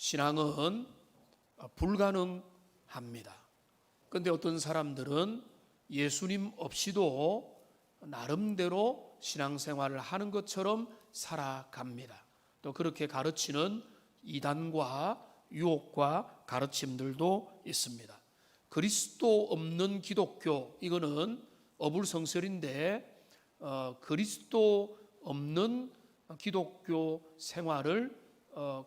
신앙은 불가능합니다. 그런데 어떤 사람들은 예수님 없이도 나름대로 신앙생활을 하는 것처럼 살아갑니다. 또 그렇게 가르치는 이단과 유혹과 가르침들도 있습니다. 그리스도 없는 기독교, 이거는 어불성설인데 그리스도 없는 기독교 생활을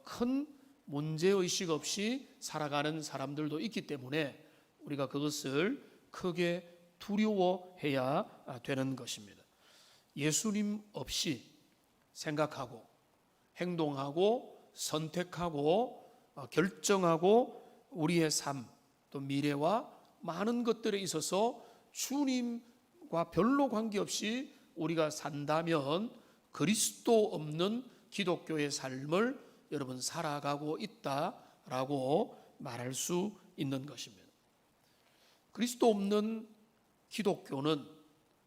큰 문제의식 없이 살아가는 사람들도 있기 때문에 우리가 그것을 크게 두려워해야 되는 것입니다. 예수님 없이 생각하고 행동하고 선택하고 결정하고 우리의 삶 또 미래와 많은 것들에 있어서 주님과 별로 관계없이 우리가 산다면 그리스도 없는 기독교의 삶을 여러분 살아가고 있다라고 말할 수 있는 것입니다. 그리스도 없는 기독교는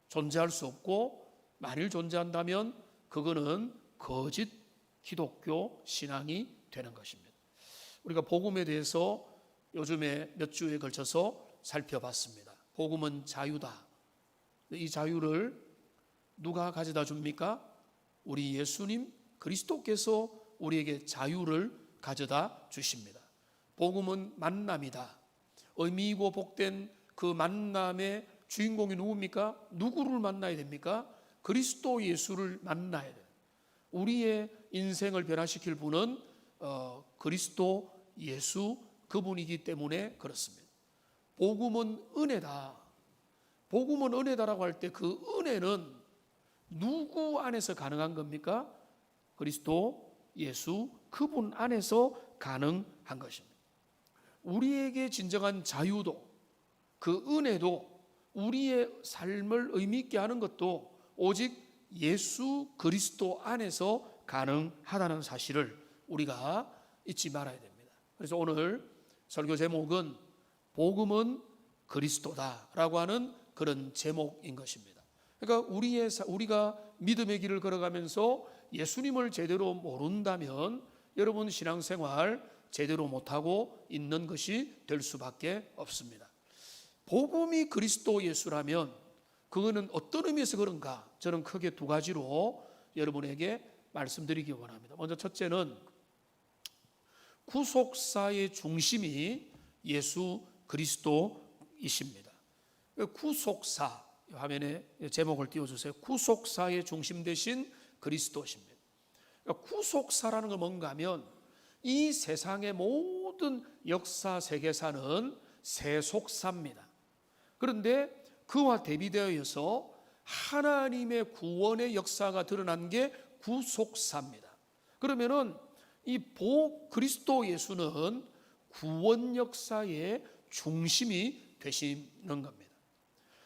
존재할 수 없고, 만일 존재한다면 그거는 거짓 기독교 신앙이 되는 것입니다. 우리가 복음에 대해서 요즘에 몇 주에 걸쳐서 살펴봤습니다. 복음은 자유다. 이 자유를 누가 가져다 줍니까? 우리 예수님 그리스도께서 우리에게 자유를 가져다 주십니다. 복음은 만남이다. 의미 있고 복된 그 만남의 주인공이 누굽니까? 누구를 만나야 됩니까? 그리스도 예수를 만나야 돼요. 우리의 인생을 변화시킬 분은 그리스도 예수 그분이기 때문에 그렇습니다. 복음은 은혜다. 복음은 은혜다라고 할 때 그 은혜는 누구 안에서 가능한 겁니까? 그리스도 예수 그분 안에서 가능한 것입니다. 우리에게 진정한 자유도, 그 은혜도, 우리의 삶을 의미 있게 하는 것도 오직 예수 그리스도 안에서 가능하다는 사실을 우리가 잊지 말아야 됩니다. 그래서 오늘 설교 제목은 복음은 그리스도다라고 하는 그런 제목인 것입니다. 그러니까 우리가 믿음의 길을 걸어가면서 예수님을 제대로 모른다면 여러분 신앙생활 제대로 못하고 있는 것이 될 수밖에 없습니다. 복음이 그리스도 예수라면 그거는 어떤 의미에서 그런가? 저는 크게 두 가지로 여러분에게 말씀드리기 원합니다. 먼저 첫째는 구속사의 중심이 예수 그리스도이십니다. 구속사, 화면에 제목을 띄워주세요. 구속사의 중심 되신 그리스도십니다. 구속사라는 건 뭔가 하면 이 세상의 모든 역사 세계사는 세속사입니다. 그런데 그와 대비되어서 하나님의 구원의 역사가 드러난 게 구속사입니다. 그러면은 이 그리스도 예수는 구원 역사의 중심이 되시는 겁니다.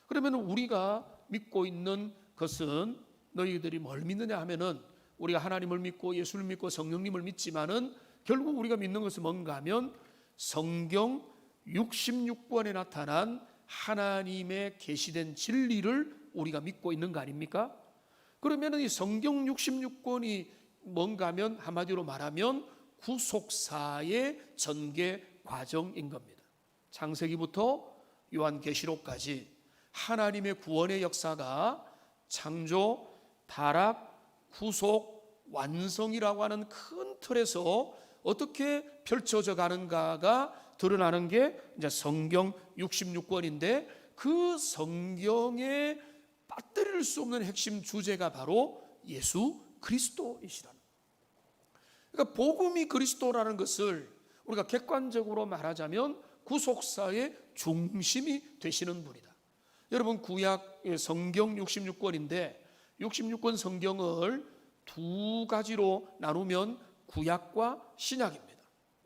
그러면 우리가 믿고 있는 것은, 너희들이 뭘 믿느냐 하면은 우리가 하나님을 믿고 예수를 믿고 성령님을 믿지만은 결국 우리가 믿는 것은 뭔가 하면 성경 66권에 나타난 하나님의 계시된 진리를 우리가 믿고 있는 거 아닙니까? 그러면 이 성경 66권이 뭔가 하면 한마디로 말하면 구속사의 전개 과정인 겁니다. 창세기부터 요한계시록까지 하나님의 구원의 역사가 창조, 타락, 구속, 완성이라고 하는 큰 틀에서 어떻게 펼쳐져 가는가가 드러나는 게 이제 성경 66권인데, 그 성경에 빠뜨릴 수 없는 핵심 주제가 바로 예수 그리스도이시라는 거예요. 그러니까 복음이 그리스도라는 것을 우리가 객관적으로 말하자면 구속사의 중심이 되시는 분이다. 여러분 구약 성경 66권인데 66권 성경을 두 가지로 나누면 구약과 신약입니다.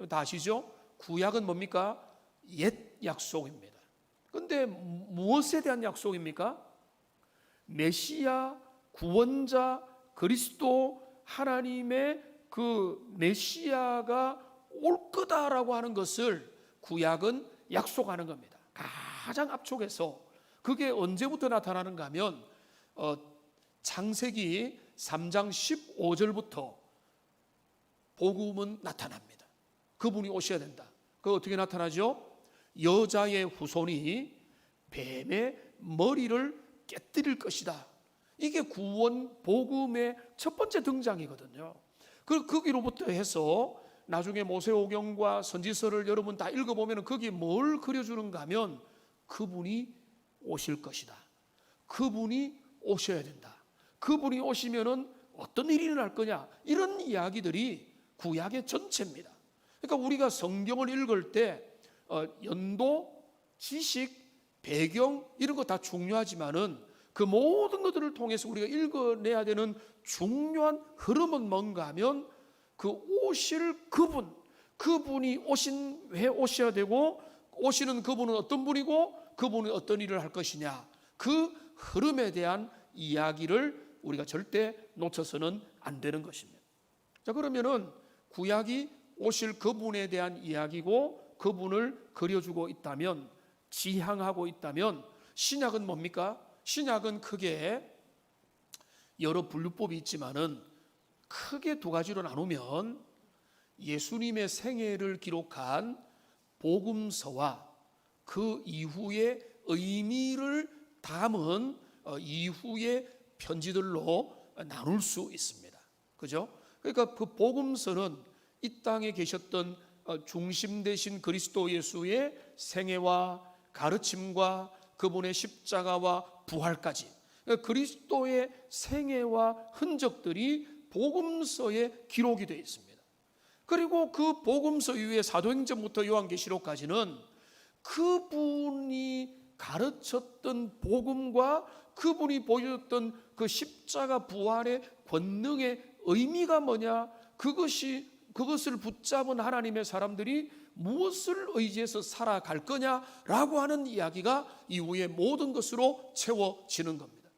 다 아시죠? 구약은 뭡니까? 옛 약속입니다. 그런데 무엇에 대한 약속입니까? 메시아, 구원자, 그리스도 하나님의 그 메시아가 올 거다라고 하는 것을 구약은 약속하는 겁니다. 가장 앞쪽에서 그게 언제부터 나타나는가 하면 창세기 3장 15절부터 복음은 나타납니다. 그분이 오셔야 된다. 그 어떻게 나타나죠? 여자의 후손이 뱀의 머리를 깨뜨릴 것이다. 이게 구원 복음의 첫 번째 등장이거든요. 거기로부터 해서 나중에 모세오경과 선지서를 여러분 다 읽어보면 거기에 뭘 그려주는가 하면 그분이 오실 것이다. 그분이 오셔야 된다. 그분이 오시면은 어떤 일이 일어날 거냐, 이런 이야기들이 구약의 전체입니다. 그러니까 우리가 성경을 읽을 때 연도, 지식, 배경 이런 거 다 중요하지만은 그 모든 것들을 통해서 우리가 읽어내야 되는 중요한 흐름은 뭔가 하면 그 오실 그분이 왜 오셔야 되고, 오시는 그분은 어떤 분이고 그분은 어떤 일을 할 것이냐, 그 흐름에 대한 이야기를 우리가 절대 놓쳐서는 안 되는 것입니다. 자, 그러면은 구약이 오실 그분에 대한 이야기고 그분을 그려주고 있다면, 지향하고 있다면, 신약은 뭡니까? 신약은 크게 여러 분류법이 있지만은 크게 두 가지로 나누면 예수님의 생애를 기록한 복음서와 그 이후의 의미를 담은 이후의 편지들로 나눌 수 있습니다. 그죠? 그러니까 그 복음서는 이 땅에 계셨던 중심 되신 그리스도 예수의 생애와 가르침과 그분의 십자가와 부활까지, 그리스도의 생애와 흔적들이 복음서에 기록이 되어 있습니다. 그리고 그 복음서 이후에 사도행전부터 요한계시록까지는 그분이 가르쳤던 복음과 그분이 보여줬던 그 십자가 부활의 권능의 의미가 뭐냐, 그것을 붙잡은 하나님의 사람들이 무엇을 의지해서 살아갈 거냐라고 하는 이야기가 이후의 모든 것으로 채워지는 겁니다.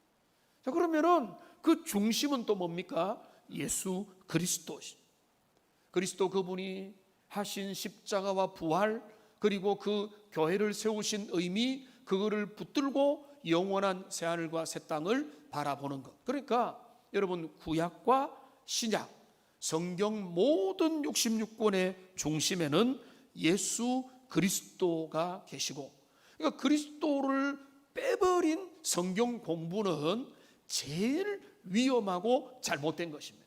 자, 그러면은 그 중심은 또 뭡니까? 예수 그리스도. 그리스도 그분이 하신 십자가와 부활, 그리고 그 교회를 세우신 의미, 그거를 붙들고 영원한 새하늘과 새 땅을 바라보는 것. 그러니까 여러분, 구약과 신약, 성경 모든 66권의 중심에는 예수 그리스도가 계시고, 그러니까 그리스도를 빼버린 성경 공부는 제일 위험하고 잘못된 것입니다.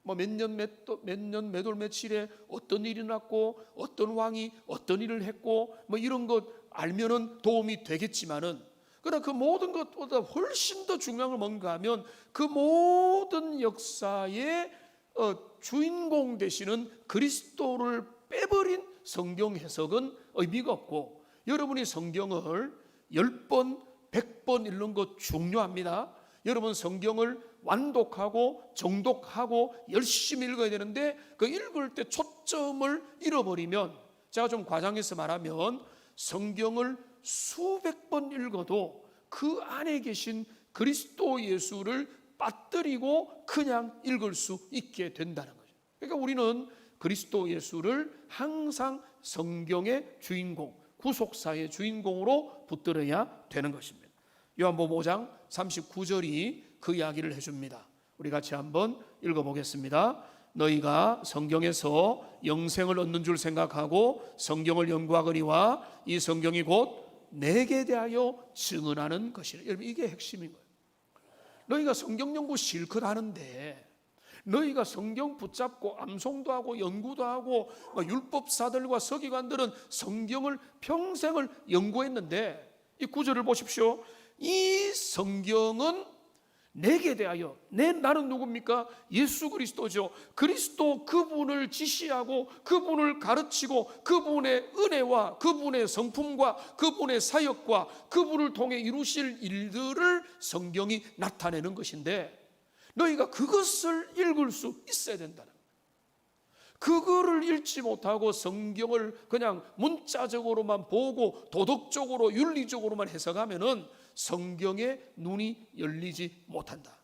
몇 년 몇 월 며칠에 어떤 일이 났고 어떤 왕이 어떤 일을 했고 이런 것 알면은 도움이 되겠지만은, 그러나 그 모든 것보다 훨씬 더 중요한 건 뭔가 하면 그 모든 역사의 주인공 되시는 그리스도를 빼버린 성경 해석은 의미가 없고, 여러분이 성경을 10번, 100번 읽는 것 중요합니다. 여러분 성경을 완독하고 정독하고 열심히 읽어야 되는데 그 읽을 때 초점을 잃어버리면, 제가 좀 과장해서 말하면 성경을 수백 번 읽어도 그 안에 계신 그리스도 예수를 빠뜨리고 그냥 읽을 수 있게 된다는 거죠. 그러니까 우리는 그리스도 예수를 항상 성경의 주인공, 구속사의 주인공으로 붙들어야 되는 것입니다. 요한복음 5장 39절이 그 이야기를 해줍니다. 우리 같이 한번 읽어보겠습니다. 너희가 성경에서 영생을 얻는 줄 생각하고 성경을 연구하거니와 이 성경이 곧 내게 대하여 증언하는 것이라. 여러분, 이게 핵심인 거예요. 너희가 성경 연구 실컷 하는데, 너희가 성경 붙잡고 암송도 하고 연구도 하고 율법사들과 서기관들은 성경을 평생을 연구했는데, 이 구절을 보십시오. 이 성경은 내게 대하여, 나는 누굽니까? 예수 그리스도죠. 그리스도 그분을 지시하고 그분을 가르치고 그분의 은혜와 그분의 성품과 그분의 사역과 그분을 통해 이루실 일들을 성경이 나타내는 것인데, 너희가 그것을 읽을 수 있어야 된다는 거예요. 그거를 읽지 못하고 성경을 그냥 문자적으로만 보고 도덕적으로 윤리적으로만 해석하면은 성경의 눈이 열리지 못한다.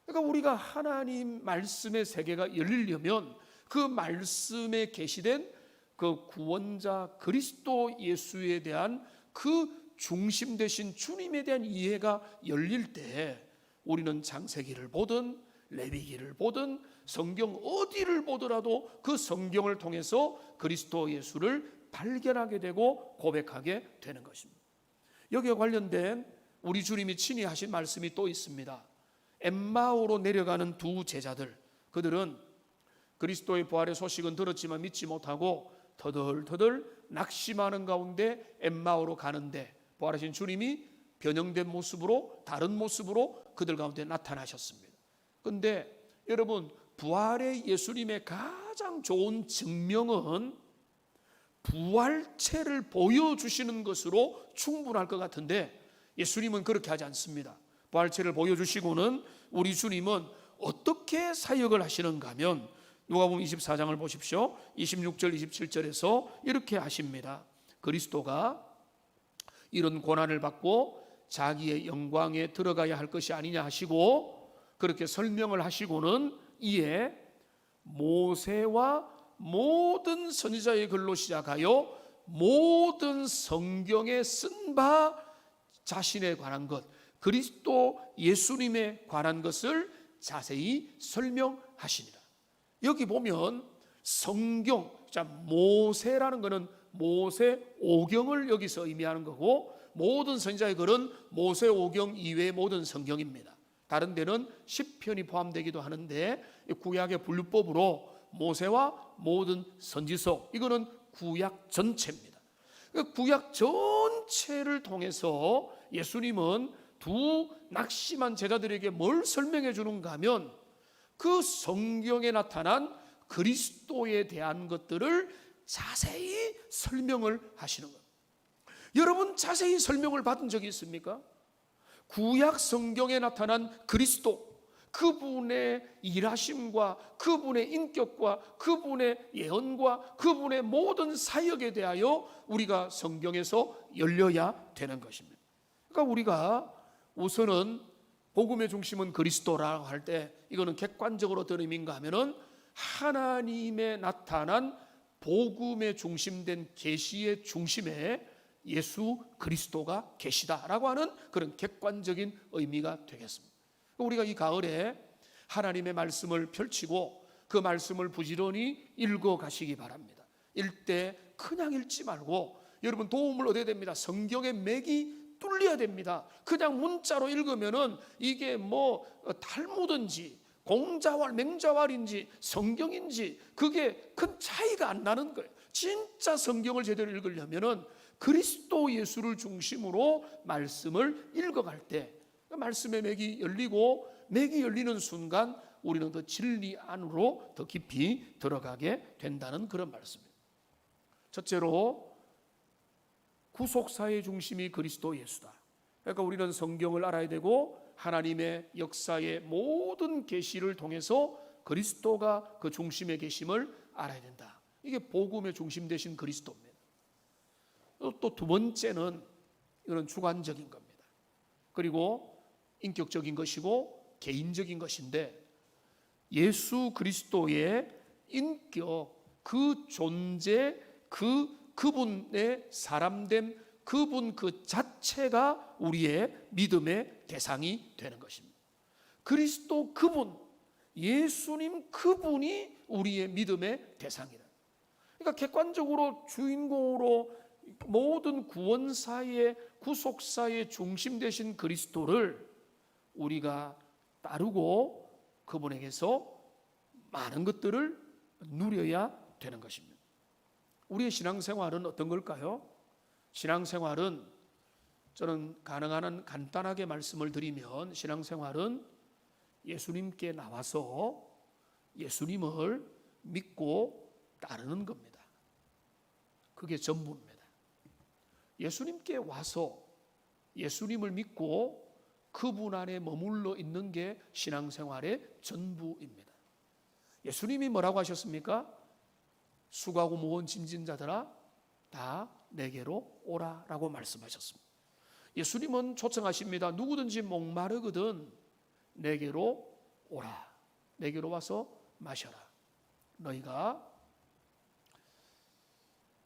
그러니까 우리가 하나님 말씀의 세계가 열리려면 그 말씀에 계시된 그 구원자 그리스도 예수에 대한 그 중심 되신 주님에 대한 이해가 열릴 때 우리는 창세기를 보든 레위기를 보든 성경 어디를 보더라도 그 성경을 통해서 그리스도 예수를 발견하게 되고 고백하게 되는 것입니다. 여기에 관련된 우리 주님이 친히 하신 말씀이 또 있습니다. 엠마오로 내려가는 두 제자들, 그들은 그리스도의 부활의 소식은 들었지만 믿지 못하고 터덜터덜 낙심하는 가운데 엠마오로 가는데 부활하신 주님이 변형된 모습으로, 다른 모습으로 그들 가운데 나타나셨습니다. 그런데 여러분, 부활의 예수님의 가장 좋은 증명은 부활체를 보여주시는 것으로 충분할 것 같은데 예수님은 그렇게 하지 않습니다. 부활체를 보여주시고는 우리 주님은 어떻게 사역을 하시는가 하면 누가복음 24장을 보십시오. 26절 27절에서 이렇게 하십니다. 그리스도가 이런 고난을 받고 자기의 영광에 들어가야 할 것이 아니냐 하시고 그렇게 설명을 하시고는 이에 모세와 모든 선지자의 글로 시작하여 모든 성경에 쓴 바 자신에 관한 것, 그리스도 예수님에 관한 것을 자세히 설명하시니라. 여기 보면 성경, 자 모세라는 것은 모세 오경을 여기서 의미하는 거고 모든 선지자의 글은 모세 오경 이외의 모든 성경입니다. 다른 데는 시편이 포함되기도 하는데 구약의 분류법으로 모세와 모든 선지서, 이거는 구약 전체입니다. 구약 전체를 통해서 예수님은 두 낙심한 제자들에게 뭘 설명해 주는가 하면 그 성경에 나타난 그리스도에 대한 것들을 자세히 설명을 하시는 거예요. 여러분, 자세히 설명을 받은 적이 있습니까? 구약 성경에 나타난 그리스도, 그분의 일하심과 그분의 인격과 그분의 예언과 그분의 모든 사역에 대하여 우리가 성경에서 열려야 되는 것입니다. 그러니까 우리가 우선은 복음의 중심은 그리스도라고 할 때 이거는 객관적으로 어떤 의미인가 하면은 하나님의 나타난 복음의 중심된 계시의 중심에 예수 그리스도가 계시다라고 하는 그런 객관적인 의미가 되겠습니다. 우리가 이 가을에 하나님의 말씀을 펼치고 그 말씀을 부지런히 읽어 가시기 바랍니다. 읽되 그냥 읽지 말고 여러분 도움을 얻어야 됩니다. 성경의 맥이 뚫려야 됩니다. 그냥 문자로 읽으면은 이게 뭐 탈무드인지 공자왈 맹자왈인지 성경인지 그게 큰 차이가 안 나는 거예요. 진짜 성경을 제대로 읽으려면은 그리스도 예수를 중심으로 말씀을 읽어갈 때 말씀의 맥이 열리고 맥이 열리는 순간 우리는 더 진리 안으로 더 깊이 들어가게 된다는 그런 말씀입니다. 첫째로 구속사의 중심이 그리스도 예수다. 그러니까 우리는 성경을 알아야 되고 하나님의 역사의 모든 계시를 통해서 그리스도가 그 중심에 계심을 알아야 된다. 이게 복음의 중심 되신 그리스도입니다. 또 두 번째는 이건 주관적인 겁니다. 그리고 인격적인 것이고 개인적인 것인데 예수 그리스도의 인격, 그 존재, 그분의 사람됨, 그분 그 자체가 우리의 믿음의 대상이 되는 것입니다. 그리스도 그분, 예수님 그분이 우리의 믿음의 대상이다. 그러니까 객관적으로 주인공으로 모든 구원사의 구속사의 중심 되신 그리스도를 우리가 따르고 그분에게서 많은 것들을 누려야 되는 것입니다. 우리의 신앙생활은 어떤 걸까요? 신앙생활은 저는 가능한 한 간단하게 말씀을 드리면 신앙생활은 예수님께 나와서 예수님을 믿고 따르는 겁니다. 그게 전부입니다. 예수님께 와서 예수님을 믿고 그분 안에 머물러 있는 게 신앙생활의 전부입니다. 예수님이 뭐라고 하셨습니까? 수고하고 무거운 짐진 자들아 다 내게로 오라라고 말씀하셨습니다. 예수님은 초청하십니다. 누구든지 목마르거든 내게로 오라. 내게로 와서 마셔라. 너희가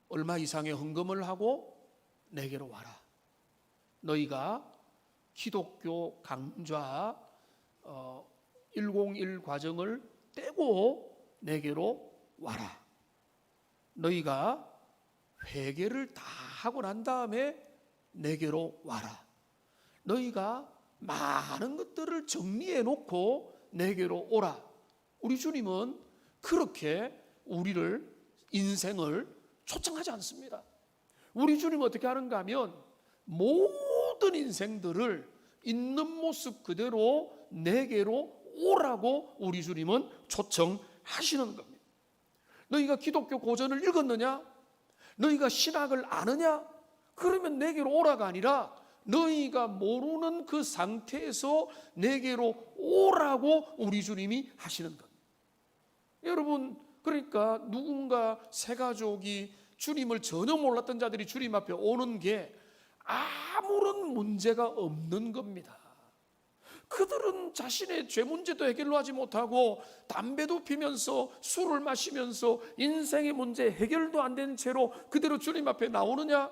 얼마 이상의 헌금을 하고 내게로 와라. 너희가 기독교 강좌 101 과정을 떼고 내게로 와라. 너희가 회개를 다 하고 난 다음에 내게로 와라. 너희가 많은 것들을 정리해 놓고 내게로 오라. 우리 주님은 그렇게 우리를, 인생을 초청하지 않습니다. 우리 주님은 어떻게 하는가 하면 모든 인생들을 있는 모습 그대로 내게로 오라고 우리 주님은 초청하시는 겁니다. 너희가 기독교 고전을 읽었느냐? 너희가 신학을 아느냐? 그러면 내게로 오라가 아니라 너희가 모르는 그 상태에서 내게로 오라고 우리 주님이 하시는 겁니다. 여러분, 그러니까 누군가 새 가족이 주님을 전혀 몰랐던 자들이 주님 앞에 오는 게 아무런 문제가 없는 겁니다. 그들은 자신의 죄 문제도 해결로 하지 못하고 담배도 피면서 술을 마시면서 인생의 문제 해결도 안 된 채로 그대로 주님 앞에 나오느냐?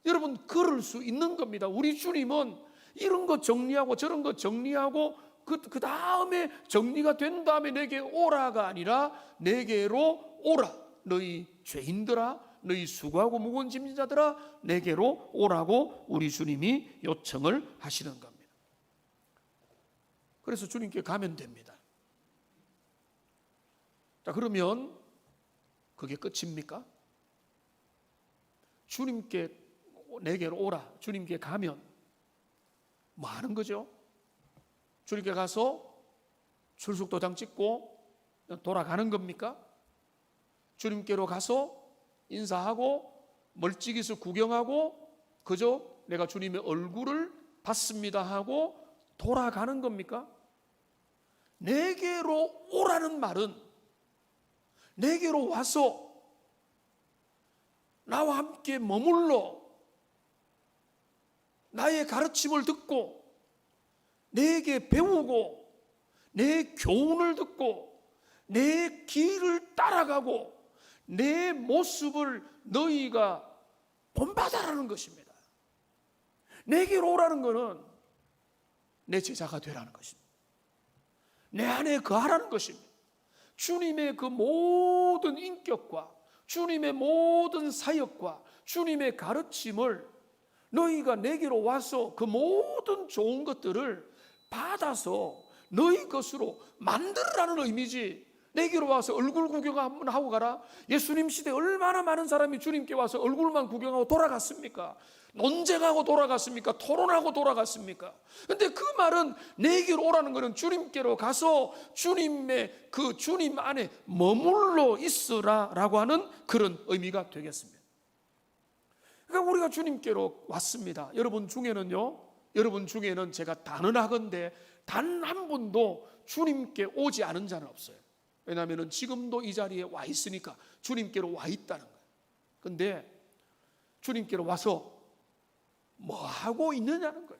여러분, 그럴 수 있는 겁니다. 우리 주님은 이런 거 정리하고 저런 거 정리하고 그 다음에 정리가 된 다음에 내게 오라가 아니라 내게로 오라. 너희 죄인들아, 너희 수고하고 무거운 짐진 자들아, 내게로 오라고 우리 주님이 요청을 하시는 겁니다. 그래서 주님께 가면 됩니다. 자, 그러면 그게 끝입니까? 주님께 내게로 오라. 주님께 가면 뭐 하는 거죠? 주님께 가서 출석도장 찍고 돌아가는 겁니까? 주님께로 가서 인사하고 멀찍이서 구경하고 그저 내가 주님의 얼굴을 봤습니다 하고 돌아가는 겁니까? 내게로 오라는 말은 내게로 와서 나와 함께 머물러 나의 가르침을 듣고 내게 배우고 내 교훈을 듣고 내 길을 따라가고 내 모습을 너희가 본받아라는 것입니다. 내게로 오라는 것은 내 제자가 되라는 것입니다. 내 안에 거하라는 것입니다. 주님의 그 모든 인격과 주님의 모든 사역과 주님의 가르침을 너희가 내게로 와서 그 모든 좋은 것들을 받아서 너희 것으로 만들으라는 의미지, 내게로 와서 얼굴 구경 한번 하고 가라. 예수님 시대에 얼마나 많은 사람이 주님께 와서 얼굴만 구경하고 돌아갔습니까? 논쟁하고 돌아갔습니까? 토론하고 돌아갔습니까? 근데 그 말은 내게로 오라는 것은 주님께로 가서 주님의 그 주님 안에 머물러 있으라라고 하는 그런 의미가 되겠습니다. 그러니까 우리가 주님께로 왔습니다. 여러분 중에는 제가 단언하건대 단 한 분도 주님께 오지 않은 자는 없어요. 왜냐하면 지금도 이 자리에 와 있으니까 주님께로 와 있다는 거예요. 그런데 주님께로 와서 뭐 하고 있느냐는 거예요.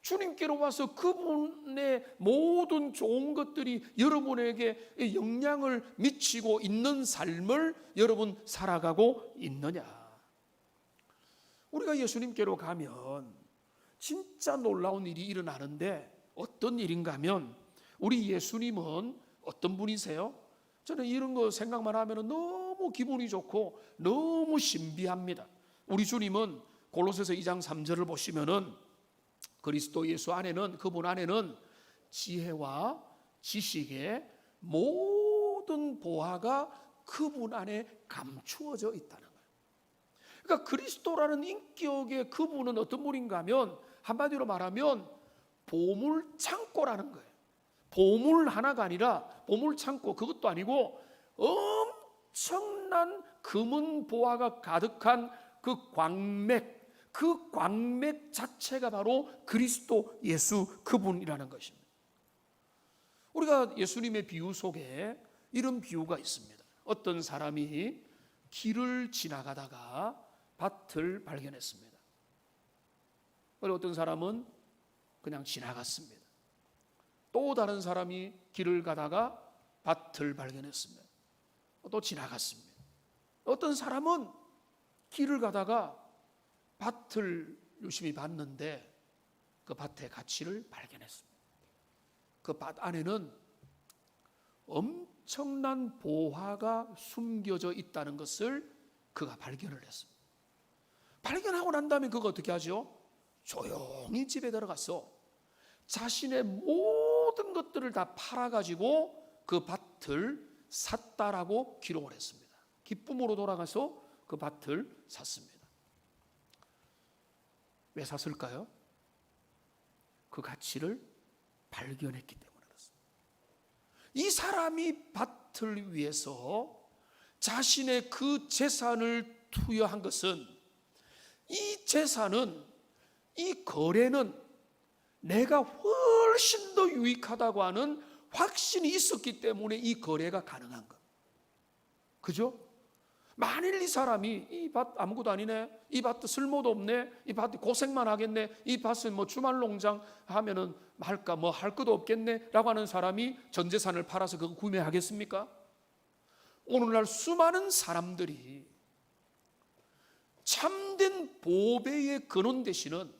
주님께로 와서 그분의 모든 좋은 것들이 여러분에게 영향을 미치고 있는 삶을 여러분 살아가고 있느냐. 우리가 예수님께로 가면 진짜 놀라운 일이 일어나는데 어떤 일인가 하면 우리 예수님은 어떤 분이세요? 저는 이런 거 생각만 하면 너무 기분이 좋고 너무 신비합니다. 우리 주님은 골로새서 2장 3절을 보시면은 그리스도 예수 안에는, 그분 안에는 지혜와 지식의 모든 보화가 그분 안에 감추어져 있다는 거예요. 그러니까 그리스도라는 인격의 그분은 어떤 분인가 하면 한마디로 말하면 보물 창고라는 거예요. 보물 하나가 아니라 보물 창고, 그것도 아니고 엄청난 금은 보화가 가득한 그 광맥 자체가 바로 그리스도 예수 그분이라는 것입니다. 우리가 예수님의 비유 속에 이런 비유가 있습니다. 어떤 사람이 길을 지나가다가 밭을 발견했습니다. 그리고 어떤 사람은 그냥 지나갔습니다. 또 다른 사람이 길을 가다가 밭을 발견했습니다. 또 지나갔습니다. 어떤 사람은 길을 가다가 밭을 유심히 봤는데 그 밭의 가치를 발견했습니다. 그 밭 안에는 엄청난 보화가 숨겨져 있다는 것을 그가 발견을 했습니다. 발견하고 난 다음에 그가 어떻게 하죠? 조용히 집에 들어가서 자신의 모든 것들을 다 팔아가지고 그 밭을 샀다라고 기록을 했습니다. 기쁨으로 돌아가서 그 밭을 샀습니다. 왜 샀을까요? 그 가치를 발견했기 때문에 그렇습니다. 이 사람이 밭을 위해서 자신의 그 재산을 투여한 것은, 이 재산은, 이 거래는 내가 훨씬 더 유익하다고 하는 확신이 있었기 때문에 이 거래가 가능한 것. 그죠? 만일 이 사람이 이 밭 아무것도 아니네, 이 밭도 쓸모도 없네, 이 밭이 고생만 하겠네, 이 밭은 뭐 주말 농장 하면은 할까 뭐 할 것도 없겠네 라고 하는 사람이 전 재산을 팔아서 그거 구매하겠습니까? 오늘날 수많은 사람들이 참된 보배의 근원 되시는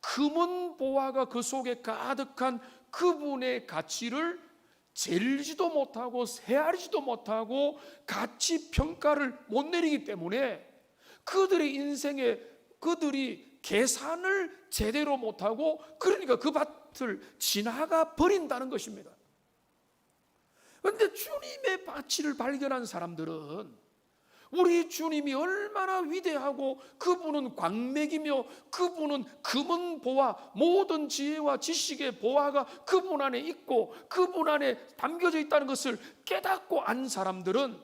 금은 보화가 그 속에 가득한 그분의 가치를 재르지도 못하고 헤아리지도 못하고 가치 평가를 못 내리기 때문에 그들의 인생에 그들이 계산을 제대로 못하고, 그러니까 그 밭을 지나가 버린다는 것입니다. 그런데 주님의 가치를 발견한 사람들은 우리 주님이 얼마나 위대하고 그분은 광맥이며 그분은 금은 보화, 모든 지혜와 지식의 보화가 그분 안에 있고 그분 안에 담겨져 있다는 것을 깨닫고 안 사람들은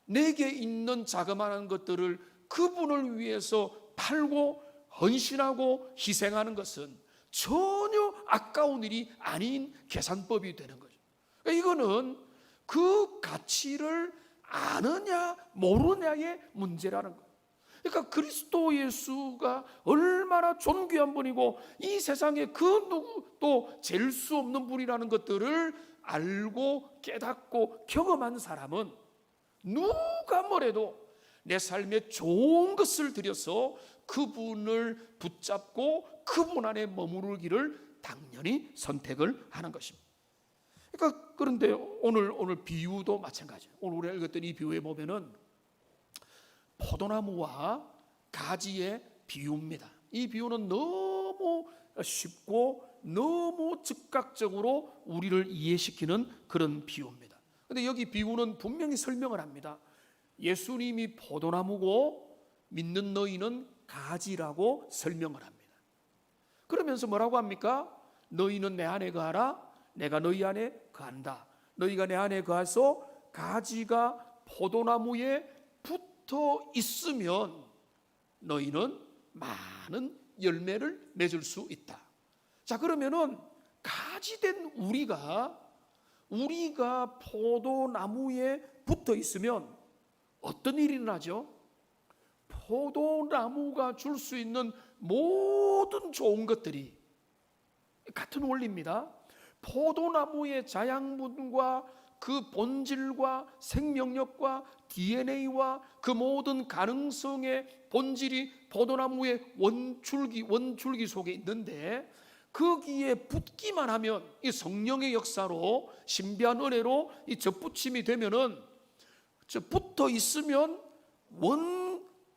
내게 있는 자그마한 것들을 그분을 위해서 팔고 헌신하고 희생하는 것은 전혀 아까운 일이 아닌 계산법이 되는 거죠. 이거는 그 가치를 아느냐 모르냐의 문제라는 거예요. 그러니까 그리스도 예수가 얼마나 존귀한 분이고 이 세상에 그 누구도 잴 수 없는 분이라는 것들을 알고 깨닫고 경험한 사람은 누가 뭐래도 내 삶에 좋은 것을 들여서 그분을 붙잡고 그분 안에 머무르기를 당연히 선택을 하는 것입니다. 그러니까 그런데 오늘 비유도 마찬가지예요. 오늘 우리가 읽었던 이 비유에 보면은 포도나무와 가지의 비유입니다. 이 비유는 너무 쉽고 너무 즉각적으로 우리를 이해시키는 그런 비유입니다. 그런데 여기 비유는 분명히 설명을 합니다. 예수님이 포도나무고 믿는 너희는 가지라고 설명을 합니다. 그러면서 뭐라고 합니까? 너희는 내 안에 거하라, 내가 너희 안에 거한다. 너희가 내 안에 거해서 가지가 포도나무에 붙어 있으면 너희는 많은 열매를 맺을 수 있다. 자, 그러면은 가지된 우리가 포도나무에 붙어 있으면 어떤 일이 일어나죠? 포도나무가 줄 수 있는 모든 좋은 것들이 같은 원리입니다. 포도나무의 자양분과 그 본질과 생명력과 DNA와 그 모든 가능성의 본질이 포도나무의 원줄기 속에 있는데, 거기에 붙기만 하면 이 성령의 역사로 신비한 은혜로 이 접붙임이 되면은 붙어 있으면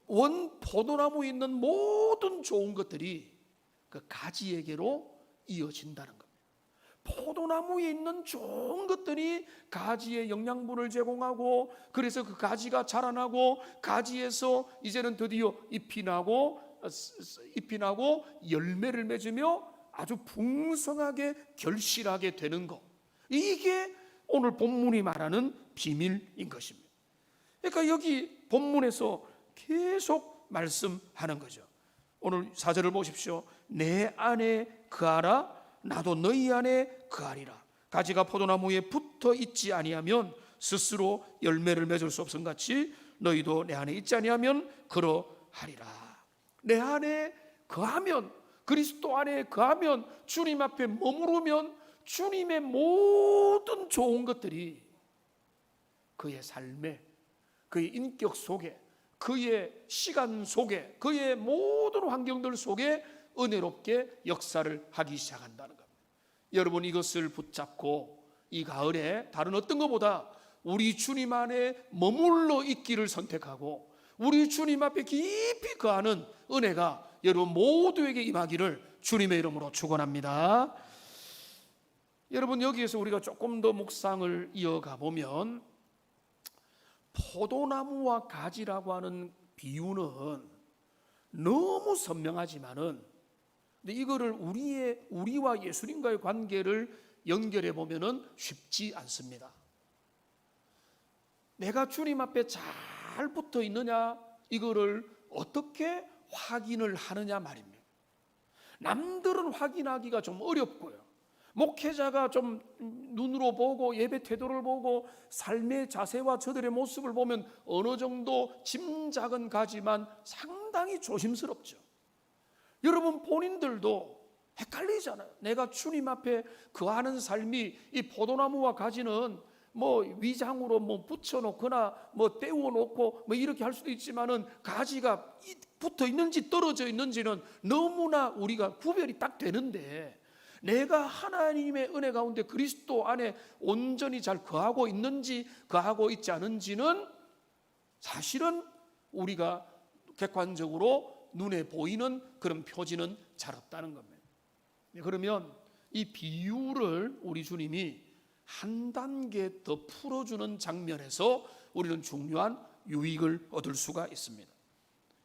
원 포도나무에 있는 모든 좋은 것들이 그 가지에게로 이어진다는 겁니다. 포도나무에 있는 좋은 것들이 가지에 영양분을 제공하고, 그래서 그 가지가 자라나고 가지에서 이제는 드디어 잎이 나고 열매를 맺으며 아주 풍성하게 결실하게 되는 것. 이게 오늘 본문이 말하는 비밀인 것입니다. 그러니까 여기 본문에서 계속 말씀하는 거죠. 오늘 4절을 보십시오. 내 안에 거하라, 나도 너희 안에 거하리라. 가지가 포도나무에 붙어 있지 아니하면 스스로 열매를 맺을 수 없음 같이 너희도 내 안에 있지 아니하면 그러하리라. 내 안에 거하면, 그리스도 안에 거하면, 주님 앞에 머무르면 주님의 모든 좋은 것들이 그의 삶에, 그의 인격 속에, 그의 시간 속에, 그의 모든 환경들 속에 은혜롭게 역사를 하기 시작한다는 겁니다. 여러분, 이것을 붙잡고 이 가을에 다른 어떤 것보다 우리 주님 안에 머물러 있기를 선택하고 우리 주님 앞에 깊이 거하는 은혜가 여러분 모두에게 임하기를 주님의 이름으로 축원합니다. 여러분, 여기에서 우리가 조금 더 묵상을 이어가 보면 포도나무와 가지라고 하는 비유는 너무 선명하지만은 근데 이거를 우리와 예수님과의 관계를 연결해 보면은 쉽지 않습니다. 내가 주님 앞에 잘 붙어 있느냐, 이거를 어떻게 확인을 하느냐 말입니다. 남들은 확인하기가 좀 어렵고요. 목회자가 좀 눈으로 보고 예배 태도를 보고 삶의 자세와 저들의 모습을 보면 어느 정도 짐작은 가지만 상당히 조심스럽죠. 여러분 본인들도 헷갈리잖아요. 내가 주님 앞에 거하는 삶이 이 포도나무와 가지는 뭐 위장으로 뭐 붙여놓거나 뭐 떼워놓고 뭐 이렇게 할 수도 있지만은 가지가 붙어 있는지 떨어져 있는지는 너무나 우리가 구별이 딱 되는데 내가 하나님의 은혜 가운데 그리스도 안에 온전히 잘 거하고 있는지 거하고 있지 않은지는 사실은 우리가 객관적으로 눈에 보이는 그런 표지는 잘 없다는 겁니다. 그러면 이 비유를 우리 주님이 한 단계 더 풀어주는 장면에서 우리는 중요한 유익을 얻을 수가 있습니다.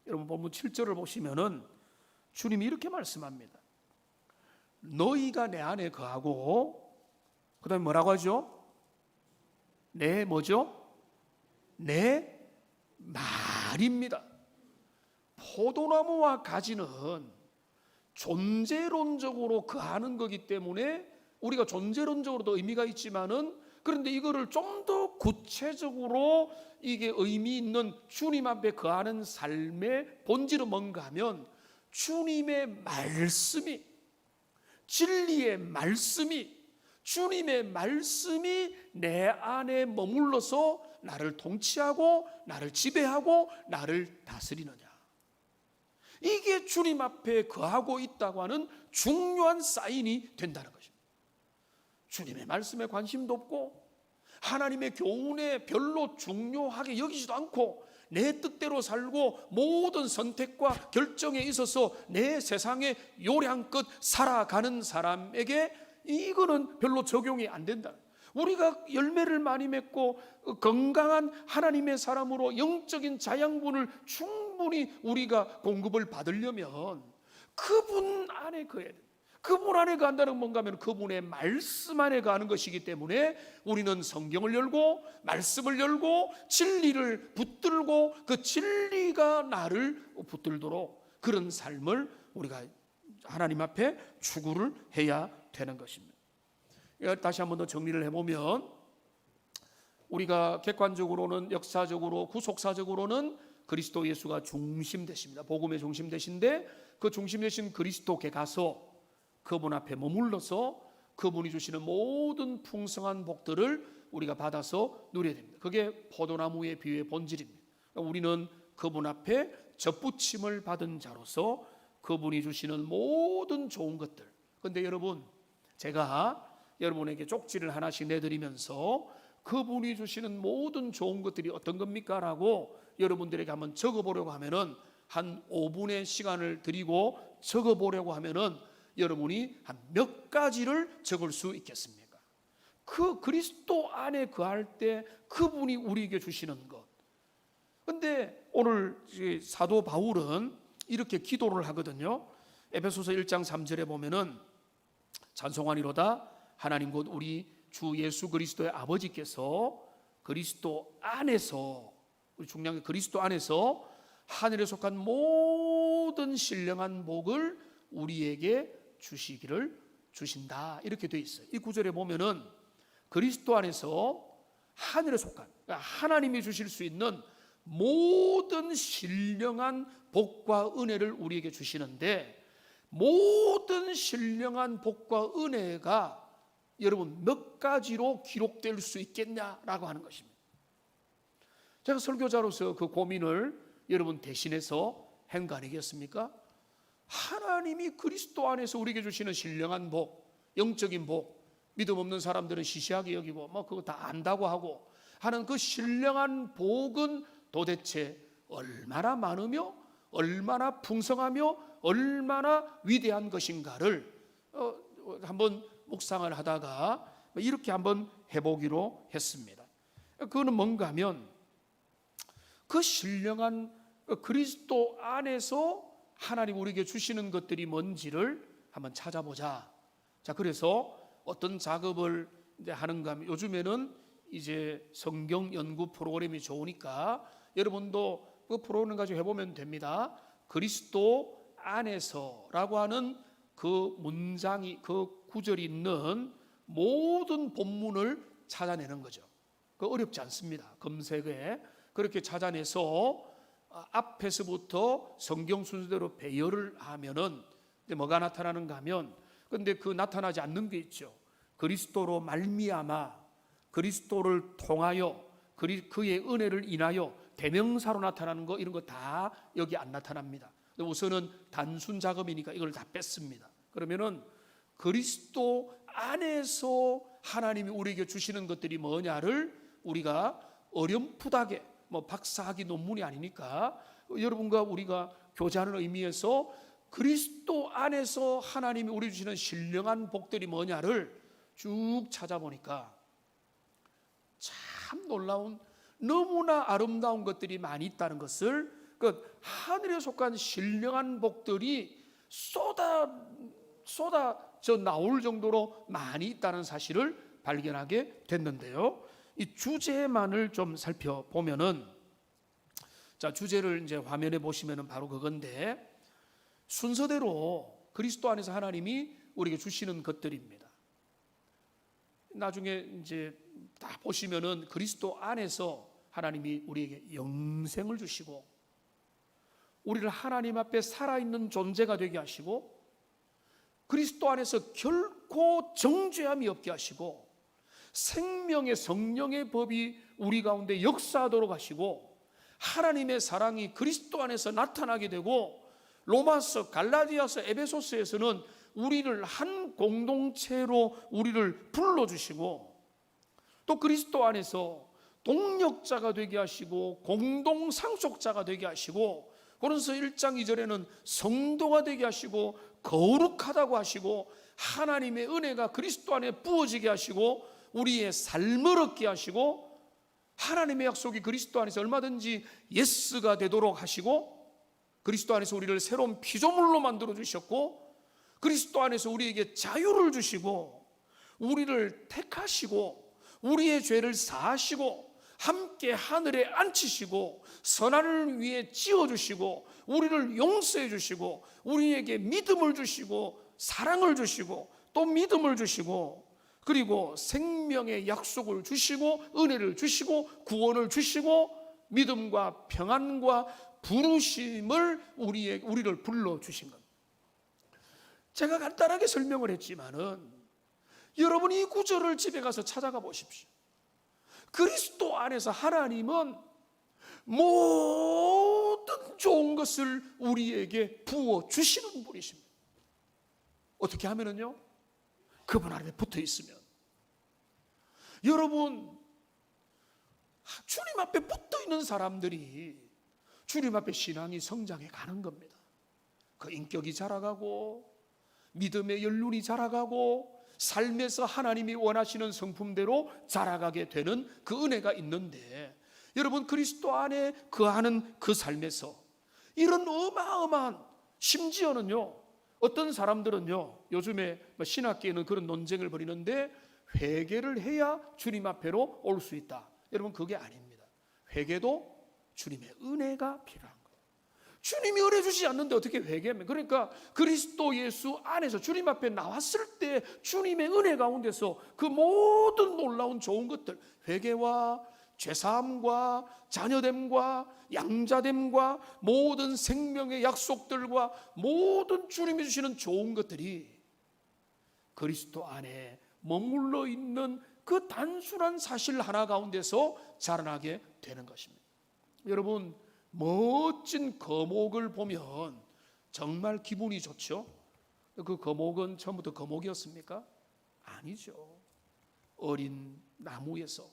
여러분 본문 7절을 보시면은 주님이 이렇게 말씀합니다. 너희가 내 안에 거하고 그 다음에 뭐라고 하죠? 내 뭐죠? 내 말입니다. 포도나무와 가지는 존재론적으로 거하는 거기 때문에 우리가 존재론적으로도 의미가 있지만은 그런데 이거를 좀 더 구체적으로 이게 의미 있는 주님 앞에 거하는 삶의 본질은 뭔가 하면 주님의 말씀이 진리의 말씀이 주님의 말씀이 내 안에 머물러서 나를 통치하고 나를 지배하고 나를 다스리느냐. 이게 주님 앞에 거하고 있다고 하는 중요한 사인이 된다는 것입니다. 주님의 말씀에 관심도 없고 하나님의 교훈에 별로 중요하게 여기지도 않고 내 뜻대로 살고 모든 선택과 결정에 있어서 내 세상에 요량껏 살아가는 사람에게 이거는 별로 적용이 안 된다. 우리가 열매를 많이 맺고 건강한 하나님의 사람으로 영적인 자양분을 충분히 우리가 공급을 받으려면 그분 안에 거해야 돼요. 그분 안에 간다는 건 뭔가 하면 그분의 말씀 안에 가는 것이기 때문에 우리는 성경을 열고 말씀을 열고 진리를 붙들고 그 진리가 나를 붙들도록 그런 삶을 우리가 하나님 앞에 추구를 해야 되는 것입니다. 다시 한번 더 정리를 해보면 우리가 객관적으로는 역사적으로 구속사적으로는 그리스도 예수가 중심 되십니다. 복음의 중심 되신데 그 중심 되신 그리스도께 가서 그분 앞에 머물러서 그분이 주시는 모든 풍성한 복들을 우리가 받아서 누려야 됩니다. 그게 포도나무의 비유의 본질입니다. 우리는 그분 앞에 접붙임을 받은 자로서 그분이 주시는 모든 좋은 것들. 그런데 여러분, 제가 여러분에게 쪽지를 하나씩 내드리면서 그분이 주시는 모든 좋은 것들이 어떤 겁니까? 라고 여러분들에게 한번 적어보려고 하면은 한 5분의 시간을 드리고 적어보려고 하면은 여러분이 한 몇 가지를 적을 수 있겠습니까? 그 그리스도 안에 거할 때 그분이 우리에게 주시는 것. 그런데 오늘 사도 바울은 이렇게 기도를 하거든요. 에베소서 1장 3절에 보면은 찬송하니로다 하나님 곧 우리 주 예수 그리스도의 아버지께서 그리스도 안에서 우리 중요한 게 그리스도 안에서 하늘에 속한 모든 신령한 복을 우리에게 주시기를 주신다 이렇게 되어 있어요. 이 구절에 보면은 그리스도 안에서 하늘에 속한 그러니까 하나님이 주실 수 있는 모든 신령한 복과 은혜를 우리에게 주시는데 모든 신령한 복과 은혜가 여러분 몇 가지로 기록될 수 있겠냐라고 하는 것입니다. 제가 설교자로서 그 고민을 여러분 대신해서 한 거 아니겠습니까? 하나님이 그리스도 안에서 우리에게 주시는 신령한 복, 영적인 복, 믿음 없는 사람들은 시시하게 여기고 뭐 그거 다 안다고 하고 하는 그 신령한 복은 도대체 얼마나 많으며 얼마나 풍성하며 얼마나 위대한 것인가를 한번 묵상을 하다가 이렇게 한번 해보기로 했습니다. 그거는 뭔가 하면 그 신령한 그리스도 안에서 하나님 우리에게 주시는 것들이 뭔지를 한번 찾아보자. 자, 그래서 어떤 작업을 이제 하는가 하면 요즘에는 이제 성경 연구 프로그램이 좋으니까 여러분도 그 프로그램 가지고 해보면 됩니다. 그리스도 안에서라고 하는 그 문장이, 그 구절이 있는 모든 본문을 찾아내는 거죠. 그 어렵지 않습니다. 검색에 그렇게 찾아내서 앞에서부터 성경 순서대로 배열을 하면은 뭐가 나타나는가 하면, 근데 그 나타나지 않는 게 있죠. 그리스도로 말미암아, 그리스도를 통하여, 그의 은혜를 인하여 대명사로 나타나는 거, 이런 거 다 여기 안 나타납니다. 우선은 단순 작업이니까 이걸 다 뺐습니다. 그러면은 그리스도 안에서 하나님이 우리에게 주시는 것들이 뭐냐를 우리가 어렴풋하게, 뭐 박사학위 논문이 아니니까 여러분과 우리가 교제하는 의미에서 그리스도 안에서 하나님이 우리 주시는 신령한 복들이 뭐냐를 쭉 찾아보니까 참 놀라운, 너무나 아름다운 것들이 많이 있다는 것을, 그 하늘에 속한 신령한 복들이 쏟아져 나올 정도로 많이 있다는 사실을 발견하게 됐는데요. 이 주제만을 좀 살펴보면은, 자, 주제를 이제 화면에 보시면은 바로 그건데, 순서대로 그리스도 안에서 하나님이 우리에게 주시는 것들입니다. 나중에 이제 다 보시면은 그리스도 안에서 하나님이 우리에게 영생을 주시고, 우리를 하나님 앞에 살아있는 존재가 되게 하시고, 그리스도 안에서 결코 정죄함이 없게 하시고, 생명의 성령의 법이 우리 가운데 역사하도록 하시고, 하나님의 사랑이 그리스도 안에서 나타나게 되고, 로마서, 갈라디아서, 에베소서에서는 우리를 한 공동체로 우리를 불러주시고, 또 그리스도 안에서 동력자가 되게 하시고 공동 상속자가 되게 하시고, 고린도서 1장 2절에는 성도가 되게 하시고 거룩하다고 하시고, 하나님의 은혜가 그리스도 안에 부어지게 하시고 우리의 삶을 얻게 하시고, 하나님의 약속이 그리스도 안에서 얼마든지 예스가 되도록 하시고, 그리스도 안에서 우리를 새로운 피조물로 만들어 주셨고, 그리스도 안에서 우리에게 자유를 주시고, 우리를 택하시고, 우리의 죄를 사하시고, 함께 하늘에 앉히시고, 선한을 위해 지어주시고, 우리를 용서해 주시고, 우리에게 믿음을 주시고, 사랑을 주시고, 또 믿음을 주시고, 그리고 생명의 약속을 주시고, 은혜를 주시고, 구원을 주시고, 믿음과 평안과 부르심을 우리를 불러주신 것. 제가 간단하게 설명을 했지만은 여러분이 이 구절을 집에 가서 찾아가 보십시오. 그리스도 안에서 하나님은 모든 좋은 것을 우리에게 부어주시는 분이십니다. 어떻게 하면은요? 그분 안에 붙어 있으면. 여러분, 주님 앞에 붙어 있는 사람들이 주님 앞에 신앙이 성장해 가는 겁니다. 그 인격이 자라가고, 믿음의 연륜이 자라가고, 삶에서 하나님이 원하시는 성품대로 자라가게 되는 그 은혜가 있는데, 여러분 그리스도 안에 거하는 그 삶에서 이런 어마어마한, 심지어는요 어떤 사람들은요 요즘에 신학계에는 그런 논쟁을 벌이는데, 회개를 해야 주님 앞에로 올 수 있다. 여러분 그게 아닙니다. 회개도 주님의 은혜가 필요한 거예요. 주님이 은혜 주시지 않는데 어떻게 회개하면? 그러니까 그리스도 예수 안에서 주님 앞에 나왔을 때 주님의 은혜 가운데서 그 모든 놀라운 좋은 것들, 회개와 죄사함과 자녀됨과 양자됨과 모든 생명의 약속들과 모든 주님이 주시는 좋은 것들이 그리스도 안에 머물러 있는 그 단순한 사실 하나 가운데서 자라나게 되는 것입니다. 여러분, 멋진 거목을 보면 정말 기분이 좋죠? 그 거목은 처음부터 거목이었습니까? 아니죠. 어린 나무에서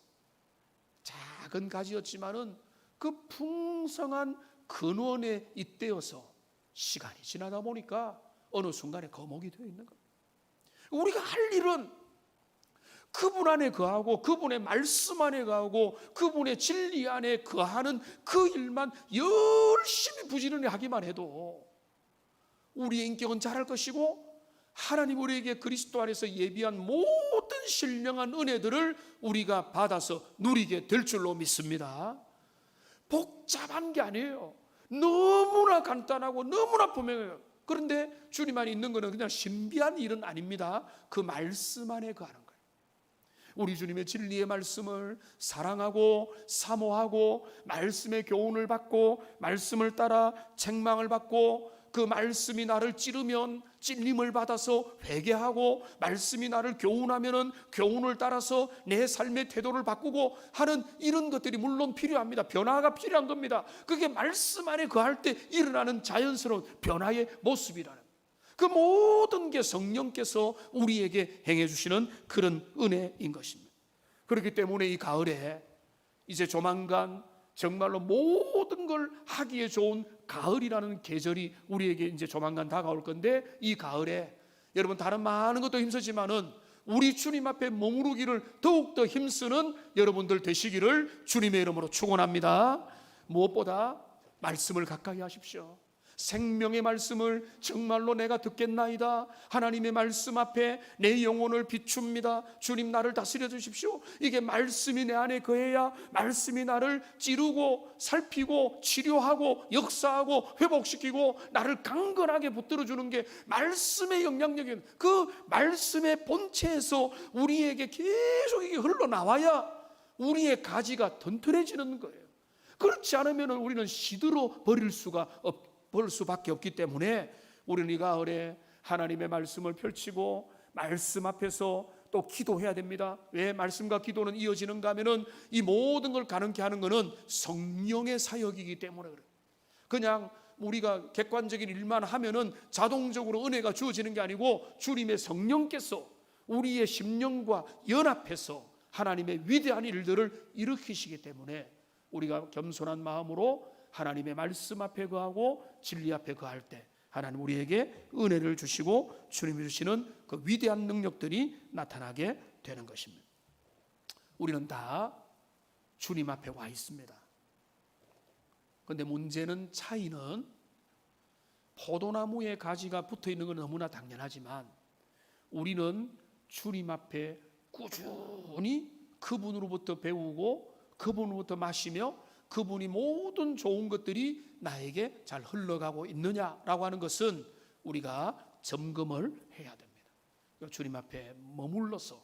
작은 가지였지만은 그 풍성한 근원에 잇대어서 시간이 지나다 보니까 어느 순간에 거목이 되어 있는 겁니다. 우리가 할 일은 그분 안에 거하고 그분의 말씀 안에 거하고 그분의 진리 안에 거하는 그 일만 열심히 부지런히 하기만 해도 우리의 인격은 자랄 것이고 하나님 우리에게 그리스도 안에서 예비한 모든 신령한 은혜들을 우리가 받아서 누리게 될 줄로 믿습니다. 복잡한 게 아니에요. 너무나 간단하고 너무나 분명해요. 그런데 주님 안에 있는 것은 그냥 신비한 일은 아닙니다. 그 말씀 안에 거하는 거예요. 우리 주님의 진리의 말씀을 사랑하고 사모하고 말씀의 교훈을 받고 말씀을 따라 책망을 받고 그 말씀이 나를 찌르면 찔림을 받아서 회개하고 말씀이 나를 교훈하면은 교훈을 따라서 내 삶의 태도를 바꾸고 하는 이런 것들이 물론 필요합니다. 변화가 필요한 겁니다. 그게 말씀 안에 거할 때 일어나는 자연스러운 변화의 모습이라는 그 모든 게 성령께서 우리에게 행해 주시는 그런 은혜인 것입니다. 그렇기 때문에 이 가을에 이제 조만간 정말로 모든 걸 하기에 좋은 가을이라는 계절이 우리에게 이제 조만간 다가올 건데 이 가을에 여러분 다른 많은 것도 힘쓰지만은 우리 주님 앞에 머무르기를 더욱더 힘쓰는 여러분들 되시기를 주님의 이름으로 축원합니다. 무엇보다 말씀을 가까이 하십시오. 생명의 말씀을 정말로 내가 듣겠나이다. 하나님의 말씀 앞에 내 영혼을 비춥니다. 주님 나를 다스려 주십시오. 이게 말씀이 내 안에 거해야 말씀이 나를 찌르고 살피고 치료하고 역사하고 회복시키고 나를 강건하게 붙들어 주는 게 말씀의 영향력인 그 말씀의 본체에서 우리에게 계속 이게 흘러나와야 우리의 가지가 튼튼해지는 거예요. 그렇지 않으면 우리는 시들어 버릴 수밖에 없기 때문에 우리는 이 가을에 하나님의 말씀을 펼치고 말씀 앞에서 또 기도해야 됩니다. 왜 말씀과 기도는 이어지는가 하면은 이 모든 걸 가능케 하는 것은 성령의 사역이기 때문에 그래요. 그냥 우리가 객관적인 일만 하면은 자동적으로 은혜가 주어지는 게 아니고 주님의 성령께서 우리의 심령과 연합해서 하나님의 위대한 일들을 일으키시기 때문에 우리가 겸손한 마음으로 하나님의 말씀 앞에 거하고 진리 앞에 거할 때 하나님 우리에게 은혜를 주시고 주님이 주시는 그 위대한 능력들이 나타나게 되는 것입니다. 우리는 다 주님 앞에 와 있습니다. 그런데 문제는 차이는 포도나무에 가지가 붙어 있는 건 너무나 당연하지만 우리는 주님 앞에 꾸준히 그분으로부터 배우고 그분으로부터 마시며 그분이 모든 좋은 것들이 나에게 잘 흘러가고 있느냐라고 하는 것은 우리가 점검을 해야 됩니다. 주님 앞에 머물러서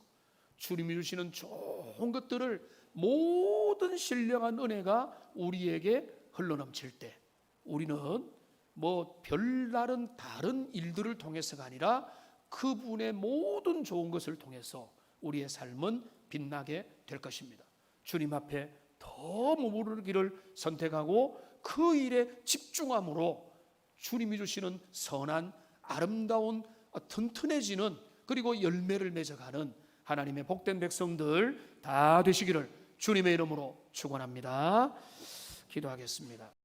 주님이 주시는 좋은 것들을 모든 신령한 은혜가 우리에게 흘러넘칠 때 우리는 뭐 별다른 다른 일들을 통해서가 아니라 그분의 모든 좋은 것을 통해서 우리의 삶은 빛나게 될 것입니다. 주님 앞에 더 머무르기를 선택하고 그 일에 집중함으로 주님이 주시는 선한 아름다운 튼튼해지는 그리고 열매를 맺어가는 하나님의 복된 백성들 다 되시기를 주님의 이름으로 축원합니다. 기도하겠습니다.